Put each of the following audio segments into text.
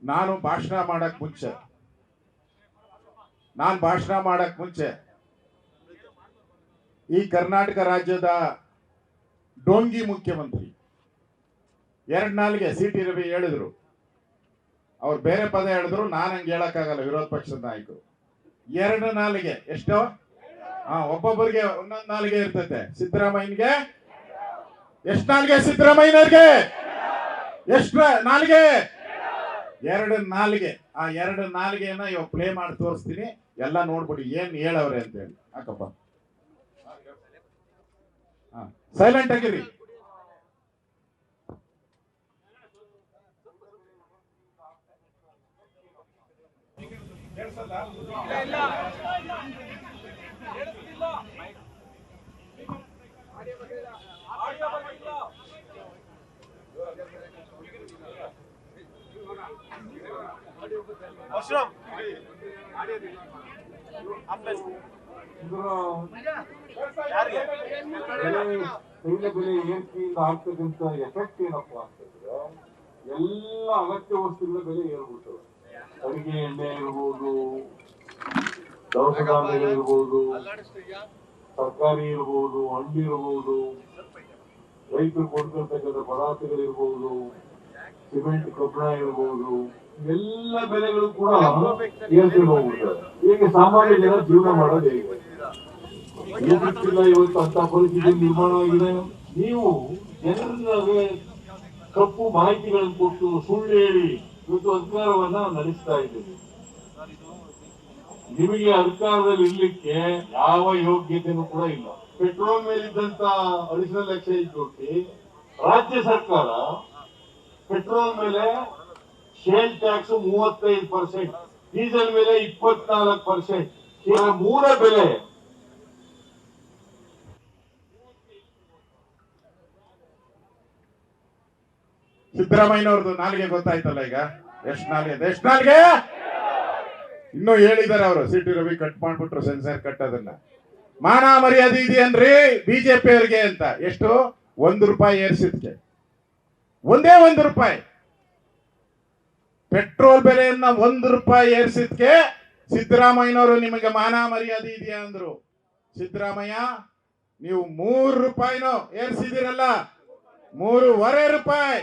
ನಾನು ಭಾಷಣ ಮಾಡಕ್ ಮುಂಚೆ ಈ ಕರ್ನಾಟಕ ರಾಜ್ಯದ ಡೋಂಗಿ ಮುಖ್ಯಮಂತ್ರಿ ಎರಡ್ ನಾಲ್ಗೆ ಸಿ.ಟಿ. ರವಿ ಹೇಳಿದ್ರು. ಅವ್ರು ಬೇರೆ ಪದ ಹೇಳಿದ್ರು, ನಾನು ಹಂಗೆ ಹೇಳಕ್ಕಾಗಲ್ಲ. ವಿರೋಧ ಪಕ್ಷದ ನಾಯಕರು ಎರಡು ನಾಲಿಗೆ ಎಷ್ಟೋ ಒಬ್ಬೊಬ್ಬರಿಗೆ ಒಂದೊಂದು ನಾಲಿಗೆ ಇರ್ತೈತೆ. ಸಿದ್ದರಾಮಯ್ಯನಿಗೆ ಎಷ್ಟು ನಾಲಿಗೆ? ಸಿದ್ದರಾಮಯ್ಯನವ್ರಿಗೆ ಎಷ್ಟು ನಾಲಿಗೆ? ಎರಡು ನಾಲಿಗೆ. ಆ ಎರಡು ನಾಲಿಗೆಯನ್ನ ಇವಾಗ ಪ್ಲೇ ಮಾಡಿ ತೋರಿಸ್ತೀನಿ, ಎಲ್ಲ ನೋಡ್ಬಿಡಿ ಏನ್ ಹೇಳವ್ರೆ ಅಂತ ಹೇಳಿ. ಹಾಕಪ್ಪ, ಸೈಲೆಂಟ್ ಆಗಿರಿ. ತೈಲ ಬೆಲೆ ಏರಿಕೆಯಿಂದ ಆಗ್ತಕ್ಕಂಥ ಎಫೆಕ್ಟ್ ಏನಪ್ಪಾ ಅಂತಂದ್ರೆ ಎಲ್ಲ ಅಗತ್ಯ ವಸ್ತುಗಳ ಬೆಲೆ ಏರ್ಬಿಡ್ತವೆ. ಅಡಿಗೆ ಎಣ್ಣೆ ಇರ್ಬೋದು, ದವಸ ಧಾನ್ಯಗಳಿರ್ಬೋದು, ತರಕಾರಿ ಇರ್ಬೋದು, ಹಣ್ಣು ಇರ್ಬೋದು, ರೈತರು ಕೊಡ್ತಿರ್ತಕ್ಕಂಥ ಪದಾರ್ಥಗಳಿರ್ಬೋದು, ಸಿಮೆಂಟ್ ಕಬ್ಬಣ ಇರ್ಬೋದು, ಎಲ್ಲ ಬೆಲೆಗಳು ಕೂಡ ಏರ್ಕೊಂಡು ಹೋಗ್ಬಿಡ್ತವೆ. ಈಗ ಸಾಮಾನ್ಯ ಜನ ಜೀವನ ಮಾಡೋದು ಹೇಗೆ? ಇವತ್ತು ಅಂತ ಪರಿಸ್ಥಿತಿ ನಿರ್ಮಾಣ ಆಗಿದೆ. ನೀವು ಜನರಿಗೆ ತಪ್ಪು ಮಾಹಿತಿಗಳನ್ನು ಕೊಟ್ಟು ಸುಳ್ಳು ಹೇಳಿ ಇವತ್ತು ಅಧಿಕಾರವನ್ನ ನಡೆಸ್ತಾ ಇದ್ದೀರಿ. ನಿಮಗೆ ಅಧಿಕಾರದಲ್ಲಿ ಇರ್ಲಿಕ್ಕೆ ಯಾವ ಯೋಗ್ಯತೆನೂ ಕೂಡ ಇಲ್ಲ. ಪೆಟ್ರೋಲ್ ಮೇಲಿದ್ದಂತ ಅಡಿಷನಲ್ ಎಕ್ಸೈಸ್ ಡ್ಯೂಟಿ ರಾಜ್ಯ ಸರ್ಕಾರ ಪೆಟ್ರೋಲ್ ಮೇಲೆ ಶೇಲ್ ಟ್ಯಾಕ್ಸ್ 35%, ಡೀಸೆಲ್ ಮೇಲೆ 24%, ಮೂರ ಬೆಲೆ ಸಿದ್ದರಾಮಯ್ಯನವ್ರದ್ದು ನಾಲಿಗೆ ಗೊತ್ತಾಯ್ತಲ್ಲ ಈಗ. ಎಷ್ಟು ನಾಲಿಗೆ ಇನ್ನೂ ಹೇಳಿದಾರೆ ಅವರು. ಸಿ.ಟಿ. ರವಿ ಕಟ್ ಮಾಡ್ಬಿಟ್ರು, ಸೆನ್ಸರ್ ಕಟ್. ಅದನ್ನ ಮಾನ ಮರ್ಯಾದೆ ಇದೆಯನ್ರಿ ಬಿಜೆಪಿ ಅವ್ರಿಗೆ ಅಂತ. ಎಷ್ಟು? ₹1 ಏರ್ಸಿದ್ಕೆ, ಒಂದೇ ₹1 ಪೆಟ್ರೋಲ್ ಬೆಲೆಯನ್ನ ₹1 ಏರ್ಸಿದ್ಕೆ ಸಿದ್ದರಾಮಯ್ಯನವರು ನಿಮಗೆ ಮಾನ ಮರ್ಯಾದೆ ಇದೆಯಾ ಅಂದ್ರು. ಸಿದ್ದರಾಮಯ್ಯ, ನೀವು ₹3 ಏರ್ಸಿದಿರಲ್ಲ, ₹3.25.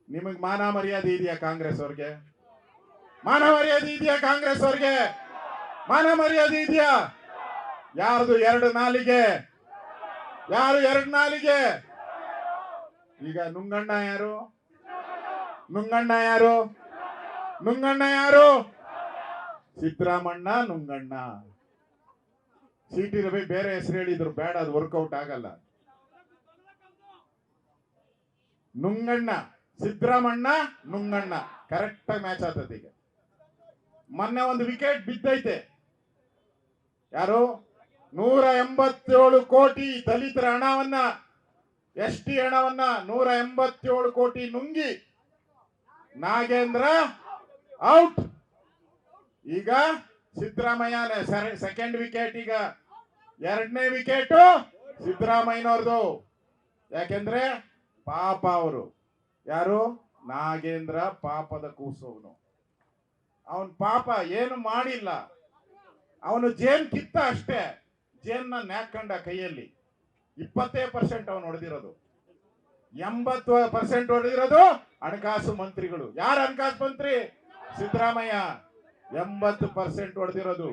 ನಿಮಗ್ ಮಾನ ಮರ್ಯಾದೆ ಇದೆಯಾ ಕಾಂಗ್ರೆಸ್ ಅವ್ರಿಗೆ? ಮಾನ ಮರ್ಯಾದೆ ಇದೆಯಾ ಕಾಂಗ್ರೆಸ್ ಅವ್ರಿಗೆ? ಮಾನ ಮರ್ಯಾದೆ ಇದೆಯಾ? ಯಾರ್ದು ಎರಡು ನಾಲಿಗೆ? ಯಾರು ಎರಡು ನಾಲಿಗೆ? ಈಗ ನುಂಗಣ್ಣ ಯಾರು? ನುಂಗಣ್ಣ ಯಾರು? ಸಿದ್ದರಾಮಣ್ಣ ನುಂಗಣ್ಣ. ಸಿ.ಟಿ. ರವಿ ಬೇರೆ ಹೆಸರು ಹೇಳಿದ್ರು, ಬೇಡ, ಅದು ವರ್ಕೌಟ್ ಆಗಲ್ಲ. ನುಂಗಣ್ಣ, ಸಿದ್ದರಾಮಣ್ಣ, ನುಂಗಣ್ಣ ಕರೆಕ್ಟ್ ಆಗಿ ಮ್ಯಾಚ್ ಆಗ್ತದೆ. ಈಗ ಮೊನ್ನೆ ಒಂದು ವಿಕೆಟ್ ಬಿದ್ದೈತೆ. ಯಾರು? 187 ಕೋಟಿ ದಲಿತರ ಹಣವನ್ನ, ST ಹಣವನ್ನ 187 ಕೋಟಿ ನುಂಗಿ ನಾಗೇಂದ್ರ ಔಟ್. ಈಗ ಸಿದ್ದರಾಮಯ್ಯನೇ ಸೆಕೆಂಡ್ ವಿಕೆಟ್. ಈಗ ಎರಡನೇ ವಿಕೆಟ್ ಸಿದ್ದರಾಮಯ್ಯನವ್ರದು. ಯಾಕೆಂದ್ರೆ ಪಾಪ ಅವರು ಯಾರು? ನಾಗೇಂದ್ರ ಪಾಪದ ಕೂಸವನು. ಅವನ್ ಪಾಪ ಏನು ಮಾಡಿಲ್ಲ. ಅವನು ಜೇನ್ ಕಿತ್ತ ಅಷ್ಟೇ. ಜೇನ್ನ ನ್ಯಾಕಂಡ ಕೈಯಲ್ಲಿ 20% ಅವನು ಹೊಡೆದಿರೋದು. 80% ಹೊಡೆದಿರೋದು ಹಣಕಾಸು ಮಂತ್ರಿಗಳು. ಯಾರು ಹಣಕಾಸು ಮಂತ್ರಿ? ಸಿದ್ದರಾಮಯ್ಯ. 80% ಹೊಡೆದಿರೋದು.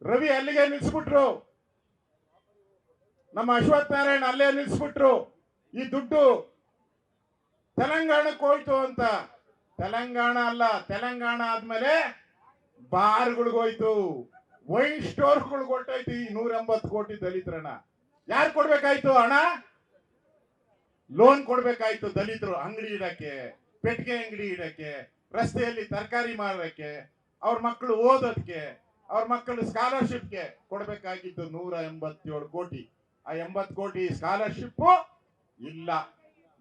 ರವಿ ಅಲ್ಲಿಗೆ ನಿಲ್ಸ್ಬಿಟ್ರು, ನಮ್ಮ ಅಶ್ವಥ್ ನಾರಾಯಣ ಅಲ್ಲೇ ನಿಲ್ಸ್ಬಿಟ್ರು. ಈ ದುಡ್ಡು ತೆಲಂಗಾಣಕ್ಕೆ ಹೋಯ್ತು ಅಂತ. ತೆಲಂಗಾಣ ಅಲ್ಲ, ತೆಲಂಗಾಣ ಆದ್ಮೇಲೆ ಬಾರ್ಗಳಿಗೋಯ್ತು, ವೈನ್ ಸ್ಟೋರ್ಗಳಿಗೆ ಹೊಟ್ಟೋಯ್ತು. ಈ 180 ಕೋಟಿ ದಲಿತರಣ ಯಾರು ಕೊಡ್ಬೇಕಾಯ್ತು? ಹಣ ಲೋನ್ ಕೊಡ್ಬೇಕಾಯ್ತು ದಲಿತರು. ಅಂಗಡಿ ಇಡಕ್ಕೆ, ಪೆಟ್ಟಿಗೆ ಅಂಗಡಿ ಇಡಕ್ಕೆ, ರಸ್ತೆಯಲ್ಲಿ ತರಕಾರಿ ಮಾರಕ್ಕೆ, ಅವ್ರ ಮಕ್ಕಳು ಓದೋದಕ್ಕೆ, ಅವ್ರ ಮಕ್ಕಳು ಸ್ಕಾಲರ್ಶಿಪ್ಗೆ ಕೊಡ್ಬೇಕಾಗಿತ್ತು 187 ಕೋಟಿ. ಆ 80 ಕೋಟಿ ಸ್ಕಾಲರ್ಶಿಪ್ ಇಲ್ಲ,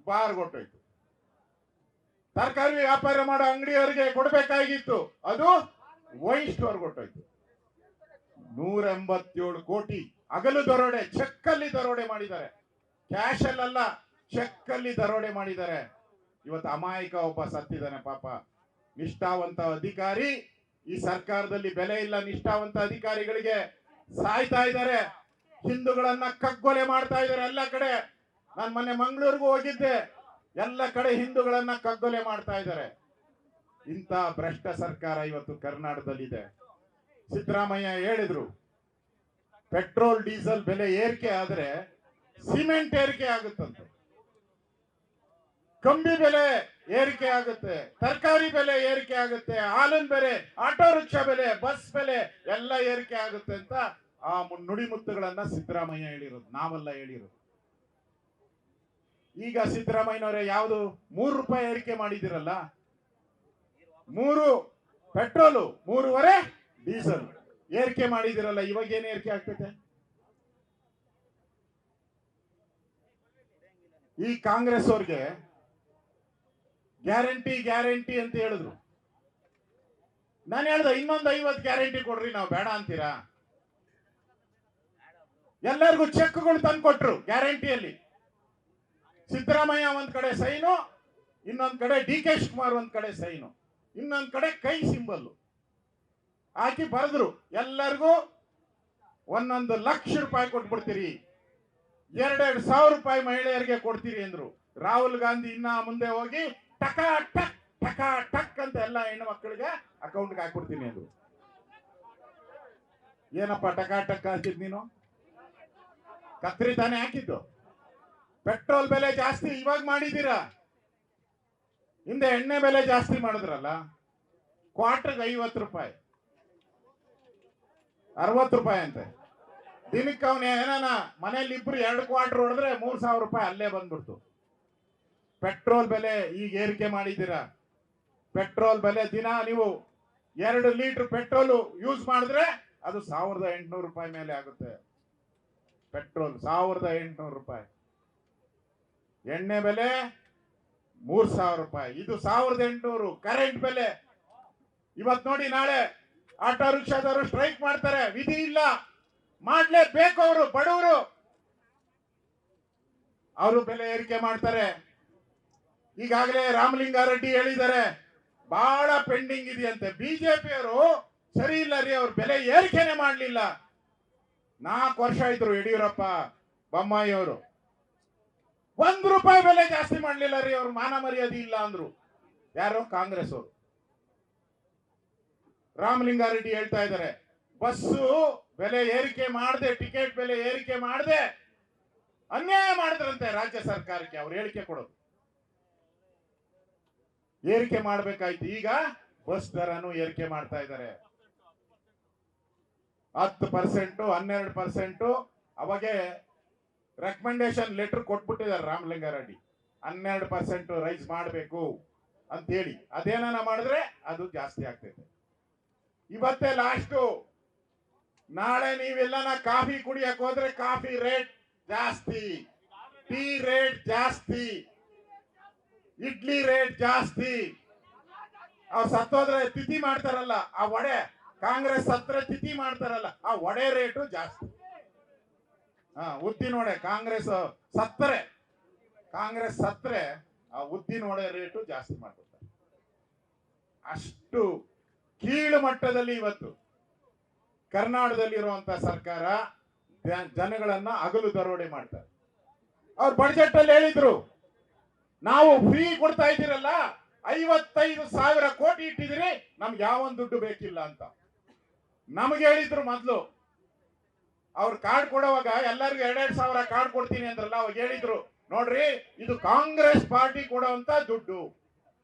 ಬಾರ್ ಕೊಟ್ಟೋಯ್ತು. ತರಕಾರಿ ವ್ಯಾಪಾರ ಮಾಡೋ ಅಂಗಡಿಯವರಿಗೆ ಕೊಡ್ಬೇಕಾಗಿತ್ತು, ಅದು ವೈನ್ ಸ್ಟೋರ್ ಕೊಟ್ಟೋಯ್ತು. 187 ಕೋಟಿ ಹಗಲು ದರೋಡೆ, ಚೆಕ್ ಅಲ್ಲಿ ದರೋಡೆ ಮಾಡಿದ್ದಾರೆ. ಕ್ಯಾಶ್ ಅಲ್ಲ, ಚೆಕ್ ಅಲ್ಲಿ ದರೋಡೆ ಮಾಡಿದ್ದಾರೆ. ಇವತ್ತು ಅಮಾಯಕ ಒಬ್ಬ ಸತ್ತಿದ್ದಾನೆ ಪಾಪ. ನಿಷ್ಠಾವಂತ ಅಧಿಕಾರಿ, ಈ ಸರ್ಕಾರದಲ್ಲಿ ಬೆಲೆ ಇಲ್ಲ. ನಿಷ್ಠಾವಂತ ಅಧಿಕಾರಿಗಳಿಗೆ ಸಾಯ್ತಾ ಇದ್ದಾರೆ, ಹಿಂದೂಗಳನ್ನ ಕಗ್ಗೊಲೆ ಮಾಡ್ತಾ ಇದ್ದಾರೆ ಎಲ್ಲ ಕಡೆ. ನಾನು ಮೊನ್ನೆ ಮಂಗಳೂರಿಗೂ ಹೋಗಿದ್ದೆ, ಎಲ್ಲ ಕಡೆ ಹಿಂದೂಗಳನ್ನ ಕಗ್ಗೊಲೆ ಮಾಡ್ತಾ ಇದ್ದಾರೆ. ಇಂಥ ಭ್ರಷ್ಟ ಸರ್ಕಾರ ಇವತ್ತು ಕರ್ನಾಟಕದಲ್ಲಿದೆ. ಸಿದ್ದರಾಮಯ್ಯ ಹೇಳಿದ್ರು, ಪೆಟ್ರೋಲ್ ಡೀಸೆಲ್ ಬೆಲೆ ಏರಿಕೆ ಆದ್ರೆ ಸಿಮೆಂಟ್ ಏರಿಕೆ ಆಗುತ್ತಂತೆ, ಕಂಬಿ ಬೆಲೆ ಏರಿಕೆ ಆಗುತ್ತೆ, ತರಕಾರಿ ಬೆಲೆ ಏರಿಕೆ ಆಗುತ್ತೆ, ಹಾಲಿನ ಬೆಲೆ, ಆಟೋ ರಿಕ್ಷಾ ಬೆಲೆ, ಬಸ್ ಬೆಲೆ ಎಲ್ಲ ಏರಿಕೆ ಆಗುತ್ತೆ ಅಂತ ಆ ನುಡಿಮುತ್ತುಗಳನ್ನ ಸಿದ್ದರಾಮಯ್ಯ ಹೇಳಿರೋದು, ನಾವೆಲ್ಲ ಹೇಳಿರೋದು. ಈಗ ಸಿದ್ದರಾಮಯ್ಯನವರೇ ಯಾವುದು 3 ರೂಪಾಯಿ ಏರಿಕೆ ಮಾಡಿದಿರಲ್ಲ, 3 ಪೆಟ್ರೋಲು 3.5 ಡೀಸೆಲ್ ಏರಿಕೆ ಮಾಡಿದಿರಲ್ಲ, ಇವಾಗ ಏನ್ ಏರಿಕೆ ಆಗ್ತೈತೆ? ಈ ಕಾಂಗ್ರೆಸ್ ಅವ್ರಿಗೆ ಗ್ಯಾರಂಟಿ ಗ್ಯಾರಂಟಿ ಅಂತ ಹೇಳಿದ್ರು. ನಾನು ಹೇಳ್ದೆ ಇನ್ನೊಂದು 50 ಗ್ಯಾರಂಟಿ ಕೊಡ್ರಿ, ನಾವು ಬೇಡ ಅಂತೀರಾ? ಎಲ್ಲರಿಗೂ ಚೆಕ್ಗಳು ತಂದು ಕೊಟ್ರು ಗ್ಯಾರಂಟಿಯಲ್ಲಿ. ಸಿದ್ದರಾಮಯ್ಯ ಒಂದ್ ಕಡೆ ಸೈನು, ಇನ್ನೊಂದ್ ಕಡೆ ಡಿ ಕೆ ಶಿವಕುಮಾರ್ ಒಂದ್ ಕಡೆ ಸೈನು, ಇನ್ನೊಂದ್ ಕಡೆ ಕೈ ಸಿಂಬಲ್ ಹಾಕಿ ಬರೆದ್ರು, ಎಲ್ಲರಿಗೂ 1 ಲಕ್ಷ ರೂಪಾಯಿ ಕೊಟ್ಬಿಡ್ತೀರಿ, 2,000 ರೂಪಾಯಿ ಮಹಿಳೆಯರಿಗೆ ಕೊಡ್ತೀರಿ ಅಂದ್ರು. ರಾಹುಲ್ ಗಾಂಧಿ ಇನ್ನ ಮುಂದೆ ಹೋಗಿ ಟಕ ಟಕ್ ಟಕ ಟಕ್ ಅಂತ ಎಲ್ಲ ಹೆಣ್ಣು ಮಕ್ಕಳಿಗೆ ಅಕೌಂಟ್ಗೆ ಹಾಕ್ಬಿಡ್ತೀನಿ ಅಂದ್ರು. ಏನಪ್ಪ ಟಕ ಟಕ್ ಹಾಕಿದ್ ನೀನು? ಕತ್ರಿ ತಾನೇ ಹಾಕಿದ್ದು. ಪೆಟ್ರೋಲ್ ಬೆಲೆ ಜಾಸ್ತಿ ಇವಾಗ ಮಾಡಿದ್ದೀರಾ, ಹಿಂದೆ ಎಣ್ಣೆ ಬೆಲೆ ಜಾಸ್ತಿ ಮಾಡಿದ್ರಲ್ಲ. ಕ್ವಾರ್ಟರ್ಗೆ 50 ರೂಪಾಯಿ, 60 ರೂಪಾಯಿ ಅಂತೆ. ದಿನಕ್ಕೆ ಅವನ ಏನಾನ ಮನೇಲಿ ಇಬ್ರು 2 ಕ್ವಾರ್ಟರ್ ಹೊಡೆದ್ರೆ 3,000 ರೂಪಾಯಿ ಅಲ್ಲೇ ಬಂದ್ಬಿಡ್ತು. ಪೆಟ್ರೋಲ್ ಬೆಲೆ ಈಗ ಏರಿಕೆ ಮಾಡಿದ್ದೀರಾ. ಪೆಟ್ರೋಲ್ ಬೆಲೆ ದಿನ ನೀವು 2 ಲೀಟರ್ ಪೆಟ್ರೋಲ್ ಯೂಸ್ ಮಾಡಿದ್ರೆ ಅದು 1,800 ರೂಪಾಯಿ ಮೇಲೆ ಆಗುತ್ತೆ. ಪೆಟ್ರೋಲ್ 1,800 ರೂಪಾಯಿ, ಎಣ್ಣೆ ಬೆಲೆ 3,000 ರೂಪಾಯಿ, ಇದು 1,800. ಕರೆಂಟ್ ಬೆಲೆ ಇವತ್ತು ನೋಡಿ, ನಾಳೆ ಆಟೋ ರಿಕ್ಷಾದವರು ಸ್ಟ್ರೈಕ್ ಮಾಡ್ತಾರೆ, ವಿಧಿ ಇಲ್ಲ, ಮಾಡ್ಲೇಬೇಕು. ಅವರು ಬಡವರು, ಅವರು ಬೆಲೆ ಏರಿಕೆ ಮಾಡ್ತಾರೆ. ಈಗಾಗಲೇ ರಾಮಲಿಂಗಾರೆಡ್ಡಿ ಹೇಳಿದ್ದಾರೆ ಬಹಳ ಪೆಂಡಿಂಗ್ ಇದೆಯಂತೆ. ಬಿಜೆಪಿಯವರು ಸರಿ ಇಲ್ಲ ರೀ, ಅವ್ರ ಬೆಲೆ ಏರಿಕೆನೆ ಮಾಡಲಿಲ್ಲ. 4 ವರ್ಷ ಇದ್ರು ಯಡಿಯೂರಪ್ಪ ಬೊಮ್ಮಾಯಿ ಅವರು, 1 ರೂಪಾಯಿ ಬೆಲೆ ಜಾಸ್ತಿ ಮಾಡಲಿಲ್ಲ ರೀ, ಅವ್ರು ಮಾನ ಮರ್ಯಾದೆ ಇಲ್ಲ ಅಂದ್ರು. ಯಾರು? ಕಾಂಗ್ರೆಸ್ ಅವರು. ರಾಮಲಿಂಗಾರೆಡ್ಡಿ ಹೇಳ್ತಾ ಇದ್ದಾರೆ ಬಸ್ಸು ಬೆಲೆ ಏರಿಕೆ ಮಾಡದೆ, ಟಿಕೆಟ್ ಬೆಲೆ ಏರಿಕೆ ಮಾಡದೆ ಅನ್ಯಾಯ ಮಾಡಿದ್ರಂತೆ ರಾಜ್ಯ ಸರ್ಕಾರಕ್ಕೆ. ಅವ್ರು ಹೇಳಿಕೆ ಕೊಡೋದು ಏರಿಕೆ ಮಾಡಬೇಕಾಯ್ತು, ಈಗ ಬಸ್ ದರನು ಏರಿಕೆ ಮಾಡ್ತಾ ಇದ್ದಾರೆ. 10%, 12%. ಅವಾಗೆ ರೆಕಮೆಂಡೇಶನ್ ಲೆಟರ್ ಕೊಟ್ಬಿಟ್ಟಿದ್ದಾರೆ ರಾಮಲಿಂಗಾರೆಡ್ಡಿ, 12% ರೈಸ್ ಮಾಡಬೇಕು ಅಂತ ಹೇಳಿ. ಅದೇನ ಮಾಡಿದ್ರೆ ಅದು ಜಾಸ್ತಿ ಆಗ್ತೈತೆ. ಇವತ್ತೇ ಲಾಸ್ಟು. ನಾಳೆ ನೀವೆಲ್ಲನ ಕಾಫಿ ಕುಡಿಯಕ್ ಹೋದ್ರೆ ಕಾಫಿ ರೇಟ್ ಜಾಸ್ತಿ, ಟೀ ರೇಟ್ ಜಾಸ್ತಿ, ಇಡ್ಲಿ ರೇಟ್ ಜಾಸ್ತಿ. ಅವ್ರು ಸತ್ತೋದ್ರೆ ತಿಥಿ ಮಾಡ್ತಾರಲ್ಲ ಆ ವಡೆ, ಕಾಂಗ್ರೆಸ್ ಸತ್ರೆ ತಿಥಿ ಮಾಡ್ತಾರಲ್ಲ ಆ ವಡೆ ರೇಟು ಜಾಸ್ತಿ. ಉದ್ದಿನ ವಡೆ ಕಾಂಗ್ರೆಸ್ ಸತ್ರೆ ಆ ಉದ್ದಿನ ವಡೆ ರೇಟು ಜಾಸ್ತಿ ಮಾಡ್ತಾರೆ. ಅಷ್ಟು ಕೀಳು ಮಟ್ಟದಲ್ಲಿ ಇವತ್ತು ಕರ್ನಾಟಕದಲ್ಲಿರುವಂತ ಸರ್ಕಾರ ಜನಗಳನ್ನ ಹಗಲು ದರೋಡೆ ಮಾಡ್ತಾರೆ. ಅವ್ರು ಬಡ್ಜೆಟ್ ಅಲ್ಲಿ ಹೇಳಿದ್ರು, ನಾವು ಫ್ರೀ ಕೊಡ್ತಾ ಇದ್ದೀರಲ್ಲ, 55,000 ಕೋಟಿ ಇಟ್ಟಿದ್ದೀರಿ, ನಮ್ಗೆ ಯಾವೊಂದು ದುಡ್ಡು ಬೇಕಿಲ್ಲ ಅಂತ ನಮ್ಗೆ ಹೇಳಿದ್ರು. ಮೊದ್ಲು ಅವ್ರು ಕಾರ್ಡ್ ಕೊಡುವಾಗ ಎಲ್ಲರಿಗೂ 2,000 ಕಾರ್ಡ್ ಕೊಡ್ತೀನಿ ಅಂದ್ರಲ್ಲ, ಅವಾಗ ಹೇಳಿದ್ರು ನೋಡ್ರಿ ಇದು ಕಾಂಗ್ರೆಸ್ ಪಾರ್ಟಿ ಕೊಡುವಂತ ದುಡ್ಡು.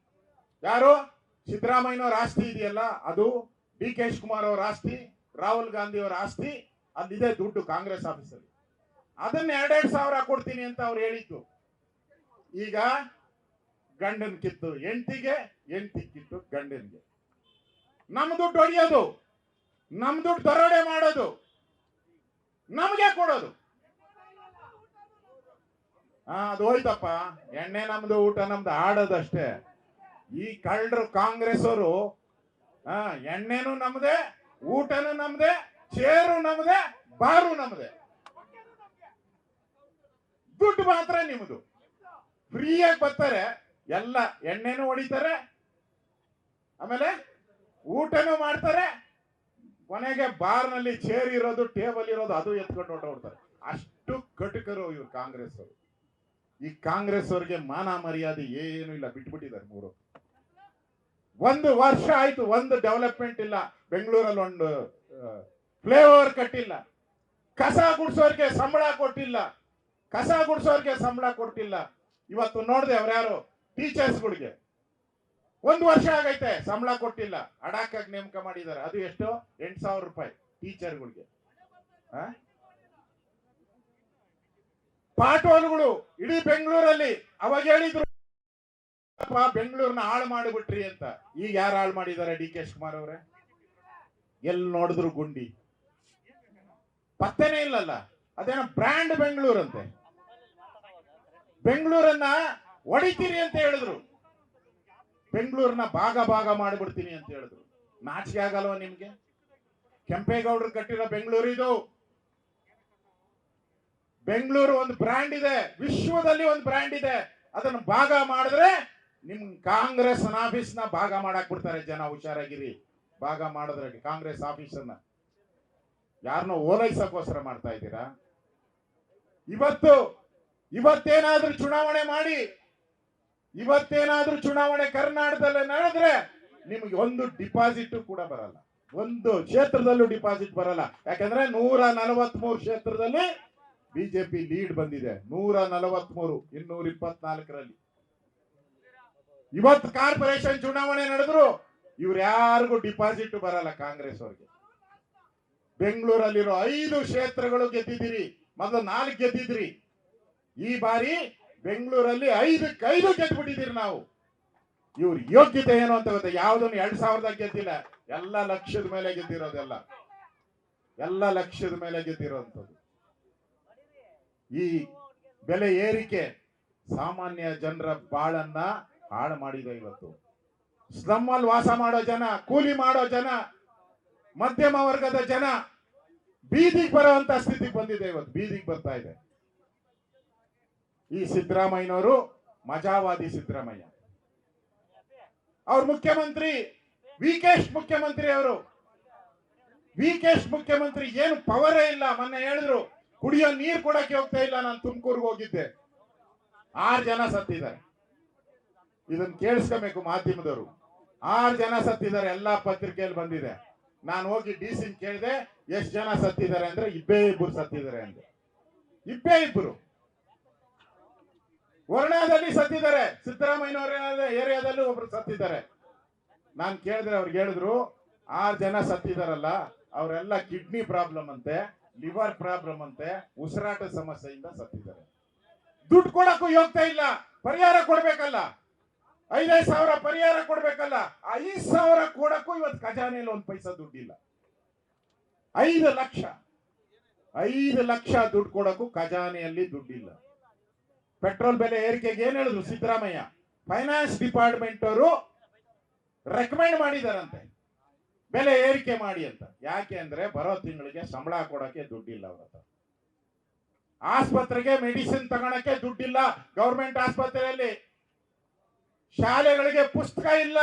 ಯಾರು? ಸಿದ್ದರಾಮಯ್ಯನವ್ರ ಆಸ್ತಿ ಇದೆಯಲ್ಲ, ಅದು ಡಿ ಕೆ ಶಿವಕುಮಾರ್ ಅವರ ಆಸ್ತಿ, ರಾಹುಲ್ ಗಾಂಧಿ ಅವರ ಆಸ್ತಿ, ಅಲ್ಲಿದೆ ದುಡ್ಡು ಕಾಂಗ್ರೆಸ್ ಆಫೀಸಲ್ಲಿ. ಅದನ್ನ 2,000 ಕೊಡ್ತೀನಿ ಅಂತ ಅವ್ರು ಹೇಳಿದ್ದು. ಈಗ ಗಂಡನ್ ಕಿತ್ತು ಹೆಂಡತಿಗೆ, ಹೆಂಡತಿ ಕಿತ್ತು ಗಂಡನಿಗೆ. ನಮ್ಮ ದುಡ್ಡು ಹೊಡೆಯೋದು, ನಮ್ಮ ದುಡ್ಡು ದರೋಡೆ ಮಾಡೋದು, ನಮ್ಗೆ ಕೊಡೋದು. ಅದು ಹೋಯ್ತಪ್ಪ. ಎಣ್ಣೆ ನಮ್ದು, ಊಟ ನಮ್ದು, ಆಡೋದಷ್ಟೇ. ಈ ಕಳ್ಳರು ಕಾಂಗ್ರೆಸ್ ಅವರು ಎಣ್ಣೆನು ನಮ್ದೆ, ಊಟನು ನಮ್ದೆ, ಚೇರು ನಮ್ದೆ, ಬಾರು ನಮ್ದೆ, ದುಡ್ಡು ಮಾತ್ರ ನಿಮ್ದು. ಫ್ರೀಯಾಗಿ ಬರ್ತಾರೆ, ಎಲ್ಲ ಎಣ್ಣೆನೂ ಹೊಡಿತಾರೆ, ಆಮೇಲೆ ಊಟನೂ ಮಾಡ್ತಾರೆ, ಕೊನೆಗೆ ಬಾರ್ನಲ್ಲಿ ಚೇರ್ ಇರೋದು ಟೇಬಲ್ ಇರೋದು ಅದು ಎತ್ಕೊಂಡು ಹೊರಟೋಗ್ತಾರೆ. ಅಷ್ಟು ಕಟುಕರು ಇವ್ರು ಕಾಂಗ್ರೆಸ್ ಅವರು. ಈ ಕಾಂಗ್ರೆಸ್ ಅವರಿಗೆ ಮಾನ ಮರ್ಯಾದೆ ಏನು ಇಲ್ಲ, ಬಿಟ್ಬಿಟ್ಟಿದ್ದಾರೆ. 1 ವರ್ಷ ಆಯ್ತು, ಒಂದು ಡೆವಲಪ್ಮೆಂಟ್ ಇಲ್ಲ. ಬೆಂಗಳೂರಲ್ಲಿ ಒಂದು ಫ್ಲೈಓವರ್ ಕಟ್ಟಿಲ್ಲ, ಕಸ ಗುಡಿಸೋರ್ಗೆ ಸಂಬಳ ಕೊಟ್ಟಿಲ್ಲ, ಇವತ್ತು ನೋಡಿದೆ ಅವ್ರ್ಯಾರು ಟೀಚರ್ಸ್ಗಳಿಗೆ 1 ವರ್ಷ ಆಗೈತೆ ಸಂಬಳ ಕೊಟ್ಟಿಲ್ಲ, ಅಡಾಕಾಗಿ ನೇಮಕ ಮಾಡಿದ್ದಾರೆ. ಅದು ಎಷ್ಟು? 8,000 ರೂಪಾಯಿ ಟೀಚರ್ಗಳಿಗೆ. ಪಾಟೋಲ್ಗಳು ಇಡೀ ಬೆಂಗಳೂರಲ್ಲಿ ಅವಾಗ ಹೇಳಿದ್ರು ಬೆಂಗಳೂರನ್ನ ಹಾಳು ಮಾಡಿಬಿಟ್ರಿ ಅಂತ. ಈಗ ಯಾರು ಹಾಳು ಮಾಡಿದ್ದಾರೆ? ಡಿ ಕೆ ಶಿವಕುಮಾರ್ ಅವರೇ. ಎಲ್ಲಿ ನೋಡಿದ್ರು ಗುಂಡಿ, ಪತ್ತೆನೇ ಇಲ್ಲಲ್ಲ. ಅದೇನೋ ಬ್ರ್ಯಾಂಡ್ ಬೆಂಗಳೂರಂತೆ, ಬೆಂಗಳೂರನ್ನ ಹೊಡಿತೀರಿ ಅಂತ ಹೇಳಿದ್ರು, ಬೆಂಗಳೂರನ್ನ ಭಾಗ ಮಾಡಿಬಿಡ್ತೀನಿ ಅಂತ ಹೇಳಿದ್ರು. ನಾಚಿಕೆ ಆಗಲ್ವ ನಿಮ್ಗೆ? ಕೆಂಪೇಗೌಡರು ಕಟ್ಟಿರೋ ಬೆಂಗಳೂರು ಇದು. ಬೆಂಗಳೂರು ಒಂದು ಬ್ರ್ಯಾಂಡ್ ಇದೆ, ವಿಶ್ವದಲ್ಲಿ ಒಂದು ಬ್ರ್ಯಾಂಡ್ ಇದೆ. ಅದನ್ನು ಭಾಗ ಮಾಡಿದ್ರೆ ನಿಮ್ ಕಾಂಗ್ರೆಸ್ ಆಫೀಸ್ನ ಭಾಗ ಮಾಡಕ್ ಬಿಡ್ತಾರೆ ಜನ. ಹುಷಾರಾಗಿರಿ, ಭಾಗ ಮಾಡಿದ್ರೆ ಕಾಂಗ್ರೆಸ್ ಆಫೀಸನ್ನ ಯಾರನ್ನೋ ಓಲೈಸಕ್ಕೋಸ್ಕರ ಮಾಡ್ತಾ ಇದ್ದೀರಾ. ಇವತ್ತೇನಾದ್ರೂ ಚುನಾವಣೆ ಮಾಡಿ, ಕರ್ನಾಟಕದಲ್ಲಿ ನಡೆದ್ರೆ ನಿಮ್ಗೆ ಒಂದು ಡಿಪಾಸಿಟ್ ಕೂಡ ಬರಲ್ಲ, ಒಂದು ಕ್ಷೇತ್ರದಲ್ಲೂ ಡಿಪಾಸಿಟ್ ಬರಲ್ಲ. ಯಾಕಂದ್ರೆ 143 ಕ್ಷೇತ್ರದಲ್ಲಿ ಬಿಜೆಪಿ ಲೀಡ್ ಬಂದಿದೆ. 143, 224ರಲ್ಲಿ. ಇವತ್ತು ಕಾರ್ಪೊರೇಷನ್ ಚುನಾವಣೆ ನಡೆದ್ರು ಇವ್ರು ಯಾರಿಗೂ ಡಿಪಾಸಿಟ್ ಬರಲ್ಲ ಕಾಂಗ್ರೆಸ್ ಅವ್ರಿಗೆ. ಬೆಂಗಳೂರಲ್ಲಿರೋ 5 ಕ್ಷೇತ್ರಗಳು ಗೆದ್ದಿದ್ದೀರಿ, ಮೊದಲು 4 ಗೆದ್ದಿದ್ರಿ. ಈ ಬಾರಿ ಬೆಂಗಳೂರಲ್ಲಿ 5 ಗೆದ್ಬಿಟ್ಟಿದ್ದೀರಿ ನಾವು. ಇವ್ರ ಯೋಗ್ಯತೆ ಏನು ಅಂತ ಗೊತ್ತಾ? ಯಾವ್ದನ್ನು 2000 ಗೆದ್ದಿಲ್ಲ, ಎಲ್ಲ ಲಕ್ಷದ ಮೇಲೆ ಗೆದ್ದಿರೋದೆಲ್ಲ, ಲಕ್ಷದ ಮೇಲೆ ಗೆದ್ದಿರೋಂಥದ್ದು. ಈ ಬೆಲೆ ಏರಿಕೆ ಸಾಮಾನ್ಯ ಜನರ ಬಾಳನ್ನ ಹಾಳು ಮಾಡಿದೆ. ಇವತ್ತು ಸ್ಲಮ್ ಅಲ್ಲಿ ವಾಸ ಮಾಡೋ ಜನ, ಕೂಲಿ ಮಾಡೋ ಜನ, ಮಧ್ಯಮ ವರ್ಗದ ಜನ ಬೀದಿಗೆ ಬರುವಂತ ಸ್ಥಿತಿಗೆ ಬಂದಿದೆ. ಇವತ್ತು ಬೀದಿಗೆ ಬರ್ತಾ ಇದೆ. ಈ ಸಿದ್ದರಾಮಯ್ಯನವರು ಮಜಾವಾದಿ ಸಿದ್ದರಾಮಯ್ಯ. ಅವ್ರ ಮುಖ್ಯಮಂತ್ರಿ ವಿಕೇಶ್ ಮುಖ್ಯಮಂತ್ರಿ ಏನು ಪವರೇ ಇಲ್ಲ. ಮೊನ್ನೆ ಹೇಳಿದ್ರು ಕುಡಿಯೋ ನೀರು ಕೊಡಕ್ಕೆ ಹೋಗ್ತಾ ಇಲ್ಲ. ನಾನು ತುಮಕೂರ್ಗೆ ಹೋಗಿದ್ದೆ, 6 ಜನ ಸತ್ತಿದ್ದಾರೆ. ಇದನ್ನ ಕೇಳಿಸ್ಕೋಬೇಕು ಮಾಧ್ಯಮದವರು. 6 ಜನ ಸತ್ತಿದ್ದಾರೆ, ಎಲ್ಲಾ ಪತ್ರಿಕೆಯಲ್ಲಿ ಬಂದಿದೆ. ನಾನು ಹೋಗಿ ಡಿಸಿ ಕೇಳಿದೆ, ಎಷ್ಟು ಜನ ಸತ್ತಿದ್ದಾರೆ ಅಂದ್ರೆ 2 ಸತ್ತಿದ್ದಾರೆ ಅಂದೆ. 2 ವರ್ಣದಲ್ಲಿ ಸತ್ತಿದ್ದಾರೆ, ಸಿದ್ದರಾಮಯ್ಯನವರ ಏರಿಯಾದಲ್ಲಿ ಒಬ್ರು ಸತ್ತಿದ್ದಾರೆ. ನಾನು ಕೇಳಿದ್ರೆ ಅವ್ರಿಗೆ ಹೇಳಿದ್ರು 6 ಜನ ಸತ್ತಿದಾರಲ್ಲ ಅವರೆಲ್ಲ ಕಿಡ್ನಿ ಪ್ರಾಬ್ಲಮ್ ಅಂತೆ, ಲಿವರ್ ಪ್ರಾಬ್ಲಮ್ ಅಂತೆ, ಉಸಿರಾಟದ ಸಮಸ್ಯೆಯಿಂದ ಸತ್ತಿದ್ದಾರೆ. ದುಡ್ಡು ಕೊಡಕ್ಕೂ ಹೋಗ್ತಾ ಇಲ್ಲ. ಪರಿಹಾರ ಕೊಡ್ಬೇಕಲ್ಲ, 5,000 ಪರಿಹಾರ ಕೊಡ್ಬೇಕಲ್ಲ. 5,000 ಕೊಡಕ್ಕೂ ಇವತ್ತು ಖಜಾನೆಯಲ್ಲಿ 1 ಪೈಸಾ ದುಡ್ಡಿಲ್ಲ. 5 ಲಕ್ಷ ದುಡ್ಡು ಕೊಡಕ್ಕೂ ಖಜಾನೆಯಲ್ಲಿ ದುಡ್ಡಿಲ್ಲ. ಪೆಟ್ರೋಲ್ ಬೆಲೆ ಏರಿಕೆಗೆ ಏನ್ ಹೇಳಿದ್ರು ಸಿದ್ದರಾಮಯ್ಯ? ಫೈನಾನ್ಸ್ ಡಿಪಾರ್ಟ್ಮೆಂಟ್ ಅವರು ರೆಕಮೆಂಡ್ ಮಾಡಿದಾರಂತೆ ಬೆಲೆ ಏರಿಕೆ ಮಾಡಿ ಅಂತ. ಯಾಕೆ ಅಂದ್ರೆ ಬರೋ ತಿಂಗಳಿಗೆ ಸಂಬಳ ಕೊಡಕ್ಕೆ ದುಡ್ಡಿಲ್ಲ ಅವ್ರ ಹತ್ರ. ಆಸ್ಪತ್ರೆಗೆ ಮೆಡಿಸಿನ್ ತಗೊಳಕ್ಕೆ ದುಡ್ಡಿಲ್ಲ ಗೌರ್ಮೆಂಟ್ ಆಸ್ಪತ್ರೆಯಲ್ಲಿ. ಶಾಲೆಗಳಿಗೆ ಪುಸ್ತಕ ಇಲ್ಲ.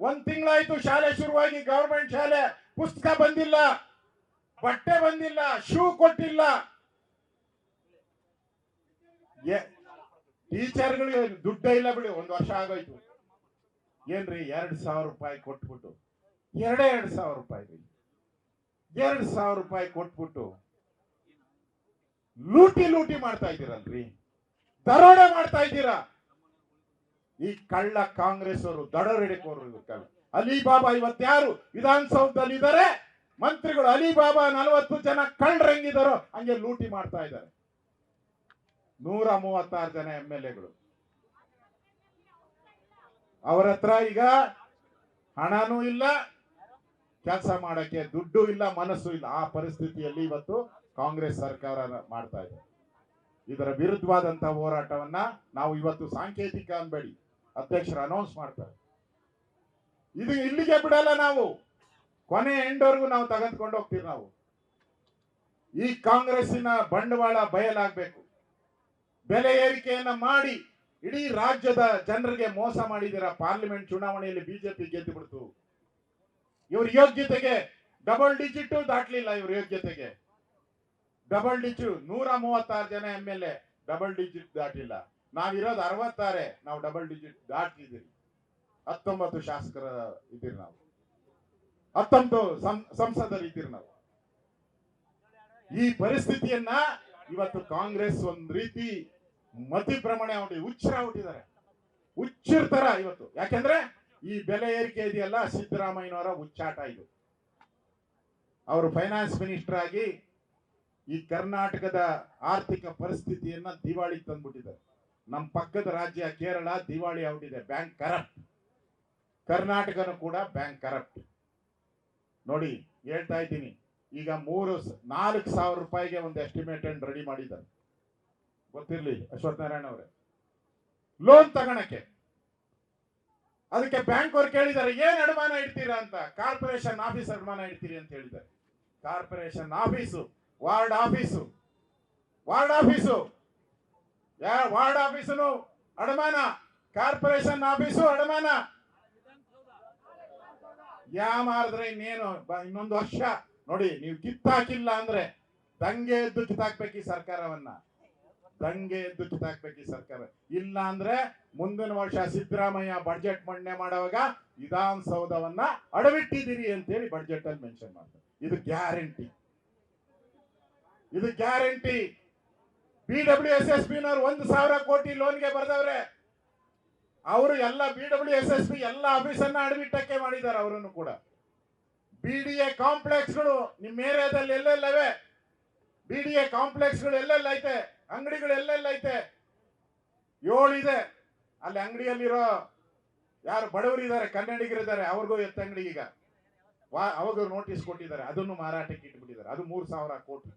1 ತಿಂಗಳಾಯ್ತು ಶಾಲೆ ಶುರುವಾಗಿ, ಗೌರ್ಮೆಂಟ್ ಶಾಲೆ. ಪುಸ್ತಕ ಬಂದಿಲ್ಲ, ಬಟ್ಟೆ ಬಂದಿಲ್ಲ, ಶೂ ಕೊಟ್ಟಿಲ್ಲ. ಟೀಚರ್ಗಳಿಗೆ ದುಡ್ಡೇ ಇಲ್ಲ ಬಿಡಿ. 1 ವರ್ಷ ಆಗೋಯ್ತು. ಏನ್ರಿ 2,000 ರೂಪಾಯಿ ಕೊಟ್ಬಿಟ್ಟು, 2,000 ರೂಪಾಯಿ, 2,000 ರೂಪಾಯಿ ಕೊಟ್ಬಿಟ್ಟು ಲೂಟಿ ಮಾಡ್ತಾ ಇದ್ದೀರಲ್ರಿ, ದರೋಡೆ ಮಾಡ್ತಾ ಇದ್ದೀರಾ. ಈ ಕಳ್ಳ ಕಾಂಗ್ರೆಸ್ ಅವರು ದರೋಡೆಕೋರು. ಅಲಿಬಾಬಾ ಇವತ್ತ್ಯಾರು ವಿಧಾನಸೌಧದಲ್ಲಿ ಇದ್ದಾರೆ ಮಂತ್ರಿಗಳು? ಅಲಿಬಾಬಾ 40 ಜನ ಕಳ್ಳರು ಹೆಂಗಿದಾರೋ ಹಂಗೆ ಲೂಟಿ ಮಾಡ್ತಾ ಇದ್ದಾರೆ. 136 ಜನ MLAಗಳು. ಅವರ ಹತ್ರ ಈಗ ಹಣನೂ ಇಲ್ಲ, ಕೆಲಸ ಮಾಡಕ್ಕೆ ದುಡ್ಡು ಇಲ್ಲ, ಮನಸ್ಸು ಇಲ್ಲ. ಆ ಪರಿಸ್ಥಿತಿಯಲ್ಲಿ ಇವತ್ತು ಕಾಂಗ್ರೆಸ್ ಸರ್ಕಾರ ಮಾಡ್ತಾ ಇದೆ. ಇದರ ವಿರುದ್ಧವಾದಂತಹ ಹೋರಾಟವನ್ನ ನಾವು ಇವತ್ತು ಸಾಂಕೇತಿಕ ಅನ್ಬೇಡಿ, ಅಧ್ಯಕ್ಷರು ಅನೌನ್ಸ್ ಮಾಡ್ತಾರೆ. ಇದು ಇಲ್ಲಿಗೆ ಬಿಡಲ್ಲ ನಾವು, ಕೊನೆ ಎಂಡ್ವರೆಗೂ ನಾವು ತೆಗೆದುಕೊಂಡು ಹೋಗ್ತೀವಿ. ನಾವು ಈ ಕಾಂಗ್ರೆಸ್ಸಿನ ಬಂಡವಾಳ ಬಯಲಾಗಬೇಕು. ಬೆಲೆ ಏರಿಕೆಯನ್ನ ಮಾಡಿ ಇಡೀ ರಾಜ್ಯದ ಜನರಿಗೆ ಮೋಸ ಮಾಡಿದಿರ. ಪಾರ್ಲಿಮೆಂಟ್ ಚುನಾವಣೆಯಲ್ಲಿ ಬಿಜೆಪಿ ಗೆದ್ದು ಬಿಡ್ತು. ಇವ್ರ ಯೋಗ್ಯತೆಗೆ ಡಬಲ್ ಡಿಜಿಟ್ ದಾಟ್ಲಿಲ್ಲ. ಇವ್ರ ಯೋಗ್ಯತೆಗೆ ಡಬಲ್ ಡಿಜಿಟ್ 136 ಜನ MLA ಡಬಲ್ ಡಿಜಿಟ್ ದಾಟಿಲ್ಲ. ನಾವಿರೋದು 66. ನಾವು ಡಬಲ್ ಡಿಜಿಟ್ ದಾಟಿದ್ದೀರಿ. 19 ಶಾಸಕರ ಇದ್ದೀರಿ ನಾವು, 19 ಸಂಸದರು ಇದ್ದೀರಿ ನಾವು. ಈ ಪರಿಸ್ಥಿತಿಯನ್ನ ಇವತ್ತು ಕಾಂಗ್ರೆಸ್ ಒಂದ್ ರೀತಿ ಮತಿ ಭ್ರಮಣೆ ಆಗ್ಬಿಟ್ಟಿದೆ, ಹುಚ್ಚಾಗ್ಬಿಟ್ಟಿದ್ದಾರೆ, ಹುಚ್ಚಿರ್ತಾರ ಇವತ್ತು. ಯಾಕೆಂದ್ರೆ ಈ ಬೆಲೆ ಏರಿಕೆ ಇದೆಯಲ್ಲ, ಸಿದ್ದರಾಮಯ್ಯನವರ ಹುಚ್ಚಾಟ ಇದು. ಅವರು ಫೈನಾನ್ಸ್ ಮಿನಿಸ್ಟರ್ ಆಗಿ ಈ ಕರ್ನಾಟಕದ ಆರ್ಥಿಕ ಪರಿಸ್ಥಿತಿಯನ್ನ ದಿವಾಳಿ ತಂದ್ಬಿಟ್ಟಿದ್ದಾರೆ. ನಮ್ಮ ಪಕ್ಕದ ರಾಜ್ಯ ಕೇರಳ ದಿವಾಳಿ ಆಗ್ಬಿಟ್ಟಿದೆ, ಬ್ಯಾಂಕ್ ಕರಪ್ಟ್. ಕರ್ನಾಟಕನೂ ಕೂಡ ಬ್ಯಾಂಕ್ ಕರಪ್ಟ್. ನೋಡಿ ಹೇಳ್ತಾ ಇದ್ದೀನಿ, ಈಗ 4,000 ರೂಪಾಯಿಗೆ ಒಂದು ಎಸ್ಟಿಮೇಟೆಡ್ ರೆಡಿ ಮಾಡಿದ್ದಾರೆ. ಗೊತ್ತಿರ್ಲಿ ಅಶ್ವಥ್ ನಾರಾಯಣ ಅವರೇ, ಲೋನ್ ತಗೊಳಕ್ಕೆ. ಅದಕ್ಕೆ ಬ್ಯಾಂಕ್ ಅವ್ರು ಕೇಳಿದ್ದಾರೆ, ಏನ್ ಅಡಮಾನ ಇಡ್ತೀರಾ ಅಂತ. ಕಾರ್ಪೊರೇಷನ್ ಆಫೀಸ್ ಅಡಮಾನ ಇಡ್ತೀರಿ ಅಂತ ಹೇಳಿದ್ದಾರೆ. Corporation office, ward office ward ಆಫೀಸನು ಅಡಮಾನ, ಕಾರ್ಪೊರೇಷನ್ ಆಫೀಸು ಅಡಮಾನ. ಮಾಡಿದ್ರೆ ಇನ್ನೇನು ಇನ್ನೊಂದು ವರ್ಷ ನೋಡಿ, ನೀವು ಕಿತ್ತಾಕಿಲ್ಲ ಅಂದ್ರೆ ದಂಗೆ ಎದ್ದು ಕಿತ್ತಾಕ್ಬೇಕು ಈ ಸರ್ಕಾರವನ್ನ, ದಂಗೆ ಎದ್ದು ಕಿತ್ತಾಕ್ಬೇಕು ಈ ಸರ್ಕಾರ. ಇಲ್ಲ ಅಂದ್ರೆ ಮುಂದಿನ ವರ್ಷ ಸಿದ್ದರಾಮಯ್ಯ ಬಡ್ಜೆಟ್ ಮಂಡನೆ ಮಾಡುವಾಗ ವಿಧಾನಸೌಧವನ್ನ ಅಡವಿಟ್ಟಿದ್ದೀರಿ ಅಂತೇಳಿ ಬಡ್ಜೆಟ್ ಅಲ್ಲಿ ಮೆನ್ಷನ್ ಮಾಡ್ತಾರೆ. ಇದು ಗ್ಯಾರಂಟಿ, ಇದು ಗ್ಯಾರಂಟಿ. BWSSB 1,000 ಕೋಟಿ ಲೋನ್ಗೆ ಬರ್ದವ್ರೆ. ಅವರು ಎಲ್ಲ BWSSB ಎಲ್ಲ ಆಫೀಸನ್ನ ಅಡವಿಟ್ಟಕ್ಕೆ ಮಾಡಿದ್ದಾರೆ. ಅವರನ್ನು ಕೂಡ BDA ಕಾಂಪ್ಲೆಕ್ಸ್ಗಳು ನಿಮ್ಮ ಏರಿಯಾದಲ್ಲಿ ಎಲ್ಲೆಲ್ಲವೆ, BDA ಕಾಂಪ್ಲೆಕ್ಸ್ಗಳು ಎಲ್ಲೆಲ್ಲ ಐತೆ, ಅಂಗಡಿಗಳು ಎಲ್ಲೆಲ್ಲ ಐತೆ, 7 ಇದೆ. ಅಲ್ಲಿ ಅಂಗಡಿಯಲ್ಲಿರೋ ಯಾರು ಬಡವರಿದ್ದಾರೆ, ಕನ್ನಡಿಗರಿದ್ದಾರೆ, ಅವ್ರಿಗೂ ಅಂಗಡಿ ಈಗ ಅವಾಗ ನೋಟಿಸ್ ಕೊಟ್ಟಿದ್ದಾರೆ, ಅದನ್ನು ಮಾರಾಟಕ್ಕೆ ಇಟ್ಬಿಟ್ಟಿದ್ದಾರೆ. ಅದು 3,000 ಕೋಟಿ.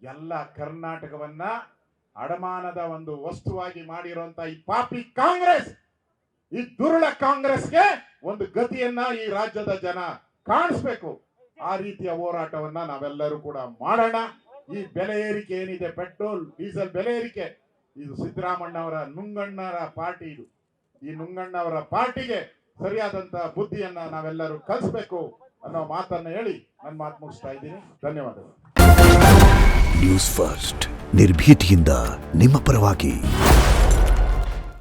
ಎಲ್ಲ ಕರ್ನಾಟಕವನ್ನ ಅಡಮಾನದ ಒಂದು ವಸ್ತುವಾಗಿ ಮಾಡಿರುವಂತ ಈ ಪಾಪಿ ಕಾಂಗ್ರೆಸ್, ಈ ದುರುಳ ಕಾಂಗ್ರೆಸ್ಗೆ ಒಂದು ಗತಿಯನ್ನ ಈ ರಾಜ್ಯದ ಜನ ಕಾಣಿಸ್ಬೇಕು. ಆ ರೀತಿಯ ಹೋರಾಟವನ್ನ ನಾವೆಲ್ಲರೂ ಕೂಡ ಮಾಡೋಣ. ಈ ಬೆಲೆ ಏರಿಕೆ ಏನಿದೆ, ಪೆಟ್ರೋಲ್ ಡೀಸೆಲ್ ಬೆಲೆ ಏರಿಕೆ, ಇದು ಸಿದ್ದರಾಮಣ್ಣವರ ನುಂಗಣ್ಣರ ಪಾರ್ಟಿ. ಇದು ಈ ನುಂಗಣ್ಣವರ ಪಾರ್ಟಿಗೆ ಸರಿಯಾದಂತ ಬುದ್ಧಿಯನ್ನ ನಾವೆಲ್ಲರೂ ಕಲಿಸ್ಬೇಕು ಅನ್ನೋ ಮಾತನ್ನ ಹೇಳಿ ನನ್ನ ಮಾತು ಮುಗಿಸ್ತಾ ಇದ್ದೀನಿ. ಧನ್ಯವಾದಗಳು. ನ್ಯೂಸ್ ಫಸ್ಟ್, ನಿರ್ಭೀತಿಯಿಂದ ನಿಮ್ಮ ಪರವಾಗಿ.